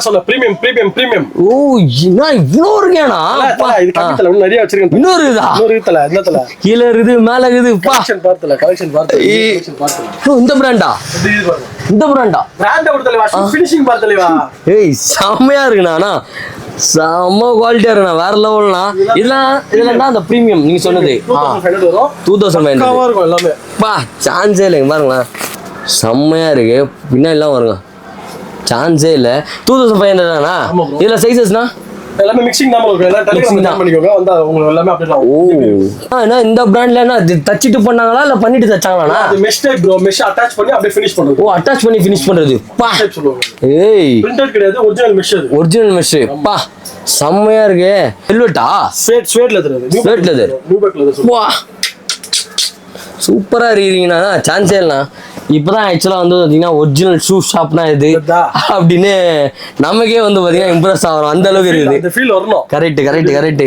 சொல்ல premium premium premium. ஓ என்ன இவ்ளோ இருக்கேனா? இது கட்டத்துல இன்னும் நிறைய வச்சிருக்கேன். இன்னொரு இதா? இன்னொரு தல என்ன தல? கீழ இருக்குது மேல இருக்குது. கலெக்ஷன் பார்த்தல கலெக்ஷன் பார்த்தல. இந்த பிராண்டா? இந்த பிராண்டா? பிராண்ட கொடுத்தல வா ஃபினிஷிங் பார்த்தல வா. ஏய் செமையா இருக்குண்ணா. செம்ம குவாலிட்டியா இருக்குண்ணா. வேற லெவல்னா. இதெல்லாம் அந்த பிரீமியம் நீங்க சொன்னது 2500 வரும். 2500 கவர் இருக்கும் எல்லாமே. பா சான்ஸே இல்லைங்க பாருங்களேன். செம்மையா இருக்கு. பின்னாடி எல்லாம் வருங்க. சான்ஸே இல்ல. 2500 தானா? இதுல சைஸஸ்னா எல்லாமே மிக்சிங் தான் உங்களுக்கு. எல்லாம் டெலிகிராம் தான் பண்ணிக்கோங்க. வந்தா உங்களுக்கு எல்லாமே அப்படியே தான். ஓ என்ன இந்த பிராண்ட்ல என்ன தச்சிட்டு பண்ணாங்களா இல்ல பண்ணிட்டு தச்சாங்களானா? அது mesh type bro. Mesh attach பண்ணி அப்படியே ஃபினிஷ் பண்றது. ஓ அட்டாச் பண்ணி ஃபினிஷ் பண்றது. பா சொல்லுவாங்க. ஏய் பிரிண்டட் கிடையாது, ஒரிஜினல் மெஷ் அது. Original mesh. பா செம்மையா இருக்கு. வெல்வெட்டா? ஸ்வேட் லெதர் அது. Suede leather. Nubuck leather. வா சூப்பரா இருக்கீங்கண்ணா. சான்ஸே இல்லைண்ணா. இப்பதான் ஆக்சுவலா வந்து பாத்தீங்கன்னா ஒரிஜினல் ஷூ ஷாப்னா இது அப்படின்னு நமக்கே வந்து பாத்தீங்கன்னா இம்ப்ரெஸ் ஆகும். அந்த அளவுக்கு இருக்குது. அந்த ஃபீல் வரணும். Correct correct correct.